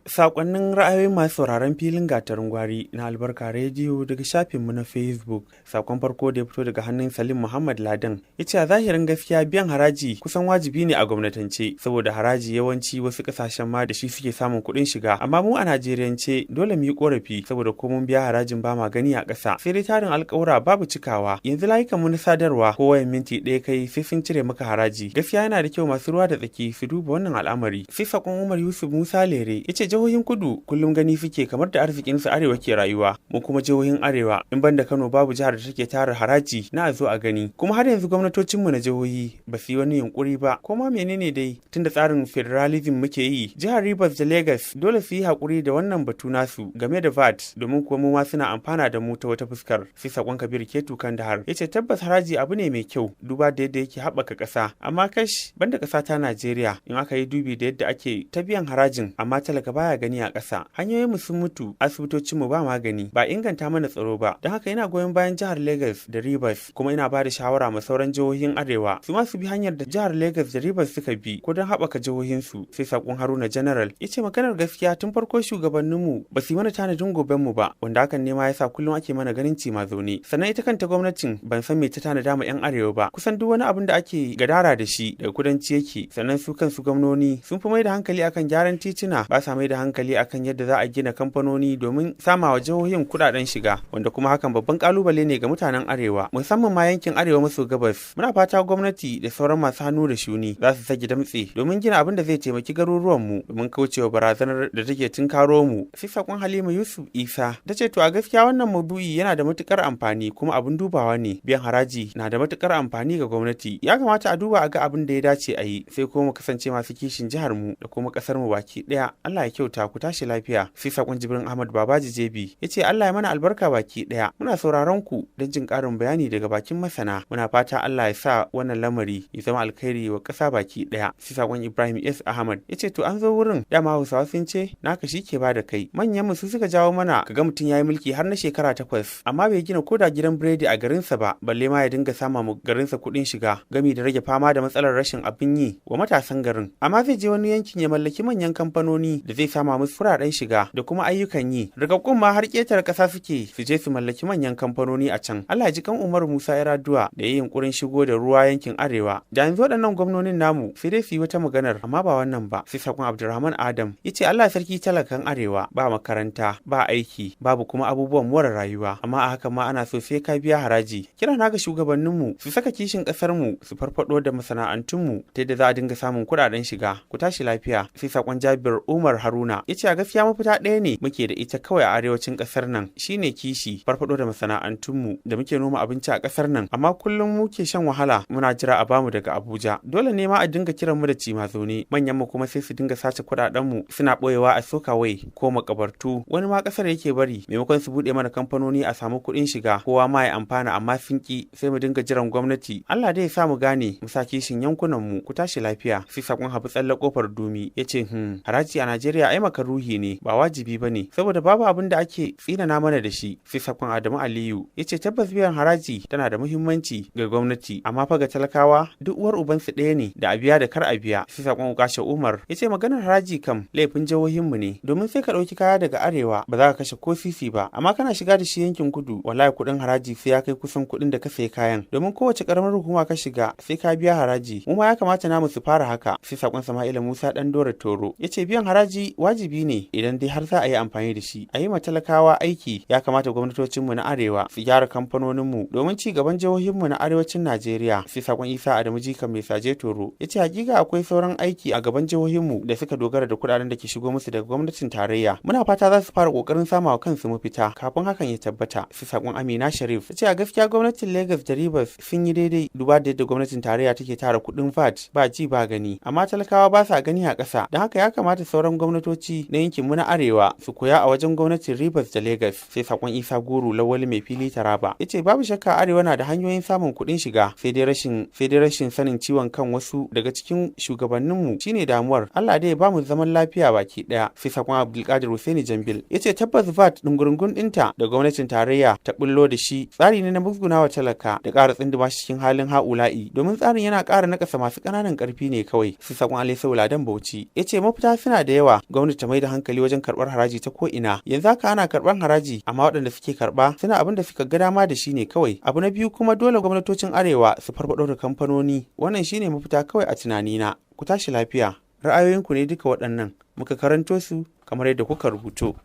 Sakonnin ra'ayoyin masu sauraron filin gatarin gwari na Albarka Rediyo daga shafinmu na Facebook. Sakon farko da ya fito daga hannun Salim Muhammad Ladan ya ce a zahirin gaskiya biyan haraji kusan wajibi ne a gwamnatance, saboda haraji yawanci wasu kasashen ma da shi suke samun kuɗin shiga, amma mu a Najeriyance dole mu yi korafi saboda ko mun biya harajin ba ma gani a ƙasa, sai dai tarin alƙawura babu cikawa. Yanzu layukan mu na sadarwa ko wayan minti ɗaya kai sai sun cire maka haraji. Gaskiya yana da kyau masu ruwa da tsaki su duba wannan al'amari. Sai sakon Umar Yusuf Musa Lere ya ce jihohin kudu kullum gani suke kamar da arzikin su arewa ke rayuwa, mu kuma jihohin arewa in banda Kano babu jihar da take tara haraji na a zo a gani, kuma har yanzu gwamnatocin mu na jihohi ba su yi wani yunkuri ba, ko ma menene dai tunda tsarin federalism muke yi. Jihar Rivers da Lagos dole su yi hakuri da wannan batu nasu game da VAT, domin kuwa mu ma suna amfana da mu ta wata fuskar. Sai sakon Kabir Ketu Kandahar ya ce tabbas haraji abu ne mai kyau duba da yadda yake haɓaka ƙasa, amma kash banda ƙasa ta Najeriya in aka yi dubi da yadda ake ta biyan harajin amma talaka baya gani a ƙasa. Hanyoyin mu sun mutu, asibitocin mu ba magani, ba inganta mana tsaro ba, don haka ina goyon bayan jihar Lagos da Rivers, kuma ina ba da shawara ma sauran jihohin arewa su ma su bi hanyar da jihar Lagos da Rivers suka bi ko don haɓaka jihohin su. Sai sakon Haruna General ya ce maganar gaskiya tun farko shugabannin mu ba su yi mana tanadin goben mu ba, wanda hakan ne ma yasa kullum ake mana ganin cima zaune. Sannan ita kanta gwamnatin ban san me ta tanada ma yan arewa ba, kusan duk wani abin da ake gadara da shi daga kudanci yake. Sannan su kansu gwamnoni sun fi mai da hankali akan gyaran tituna, ba sa mai da hankali akan yadda za a gina kamfanoni domin sama wa jihohin kudaden shiga, wanda kuma hakan babban kalubale ne ga mutanen arewa, musamman ma yankin arewa maso gabas. Muna fata gwamnati da sauran masu hannu da shuni za su sake damtse domin gina abin da zai taimaki garuruwan mu domin kaucewa barazanar da take tunkaro mu. Sai sakon Halima Yusuf Isa ta ce to a gaskiya wannan maudu'i yana da matukar amfani kuma abin dubawa ne. Biyan haraji na da matukar amfani ga gwamnati, ya kamata a duba a ga abin da ya dace a yi, sai kuma mu kasance masu kishin jihar mu da kuma kasar mu baki daya. Allah ya kyauta, ku tashi lafiya. Sai sakon Jibrin Ahmad Babaji Jebi ya ce Allah ya mana albarka baki daya, muna sauraron ku don jin karin bayani daga bakin masana. Muna fata Allah ya sa wannan lamari ya zama alkhairi wa kasa baki daya. Sai sakon Ibrahim S Ahmad ya ce to an zo wurin, dama Hausawa sun ce naka shi ke bada kai. Manyan mu su suka jawo mana kaga mutum yayi mulki har na shekara 8 amma bai gina koda gidan biredi a garinsa ba, balle ma ya dinga sama mu garinsa kuɗin shiga gami da rage fama da matsalar rashin abin yi wa matasan garin. Amma zai je wani yankin ya mallaki manyan kamfanoni da zai sama musu kuɗaɗen shiga da kuma ayyukan yi. Rikakkun ma har ƙetare ƙasa suke su je su mallaki manyan kamfanoni a can. Allah ji kan Umar Musa Yar'adua da yayin yunkurin shigo da ruwa yankin arewa. Da yanzu waɗannan gwamnonin namu sai dai su yi wata maganar amma ba wannan ba. Sai sakon Abdulrahman Adam ya ce Allah sarki talakan arewa, ba makaranta, ba aiki, babu kuma abubuwan more rayuwa, amma a haka ma ana so sai ka biya haraji. Kira na ga shugabanninmu su saka kishin ƙasar mu, su farfado da masana'antunmu ta yadda za a dinga samun kuɗaɗen shiga. Ku tashi lafiya. Sai sakon Jabir Umar Haruna ya ce a gaskiya mafita ɗaya ne muke da ita kawai a arewacin ƙasar nan, shine kishi, farfado da masana'antunmu da muke noma abinci a ƙasar nan, amma kullum muke shan wahala muna jira a bamu daga Abuja. Dole ne ma a dinga kiran mu da cima zaune, manyan mu kuma sai su dinga sace kuɗaɗen mu suna ɓoyewa a sokawai ko makabartu. Wani ma ƙasar yake bari maimakon su buɗe mana kamfanoni a samu kuɗin shiga kowa ma ya amfana, amma sun ki, sai mu dinga jiran gwamnati. Allah dai ya sa mu gane mu sa kishin yankunan mu. Ku tashi lafiya. Sai sakon Habu Tsalle Kofar Dumi ya ce haraji a Najeriya ai makaruhi ne ba wajibi bane saboda babu abin da ake tsinana mana da shi. Sai sakon Adamu Aliyu ya ce tabbas biyan haraji tana da muhimmanci ga gwamnati, amma fa ga talakawa duk uwar ubansu ɗaya ne, da a biya da kar a biya. Sai sakon Ukasha Umar ya ce maganar haraji kam laifin jihohin mu ne, domin sai ka ɗauki kaya daga arewa ba za ka kashe ko sisi ba, amma kana shiga da shi yankin kudu wallahi kuɗin haraji sai ya kai kusan kuɗin da ka sayi kayan, domin kowace ƙaramar hukuma ka shiga sai ka biya haraji. Mu ma ya kamata namu su fara haka. Sai sakon Sama'ila Musa Dan Dora Toro ya ce biyan haraji wajibi ne idan dai har za a yi amfani da shi a yi ma talakawa aiki. Ya kamata gwamnatocinmu na arewa su gyara kamfanoninmu domin ci gaban jihohinmu na arewacin Najeriya. Sai sakon Isa Adamu Jika Mai Saje Toro ya ce hakika akwai sauran aiki a gaban jihohinmu da suka dogara da kuɗaɗen da ke shigo musu daga gwamnatin tarayya. Muna fata za su fara kokarin samawa kansu mafita kafin hakan ya tabbata. Sai sakon Amina Sharif ya ce a gaskiya gwamnatin Lagos da Rivers sun yi daidai duba da yadda gwamnatin tarayya take tara kuɗin VAT ba ji ba gani, amma talakawa ba sa gani a ƙasa. Don haka ya kamata sauran gwamnatoci na yankinmu na arewa su koya a wajen gwamnatin Rivers da Lagos. Sai sakon Isa Guru Lawali Mai Fili Taraba ya ce babu shakka arewa na da hanyoyin samun kuɗin shiga, sai dai rashin sanin ciwon kan wasu daga cikin shugabanninmu shine damuwar. Allah dai ya bamu zaman lafiya baki ɗaya. Sai sakon Abdulkadir Hussaini Jambil ya ce tabbas VAT dungurungun ɗinta da gwamnatin tarayya ta bullo da shi tsari ne na musgunawa talaka da ƙara tsinduma shi cikin halin ha'ula'i, domin tsarin yana ƙara nakasa masu ƙananan ƙarfi ne kawai. Sai sakon Alai Sauladan Bauchi ya ce mafita suna da yawa, gwamnati ta mai da hankali wajen karɓar haraji ta ko ina. Yanzu haka ana karɓar haraji amma waɗanda suke karɓa suna abin da suka ga dama da shi ne kawai. Abu na biyu kuma dole gwamnatocin arewa su farfaɗo da kamfanoni. Wannan shine mafita kawai a tunanina. Ku tashi lafiya. Ra'ayoyinku ne duka waɗannan muka karanto su kamar yadda kuka rubuto.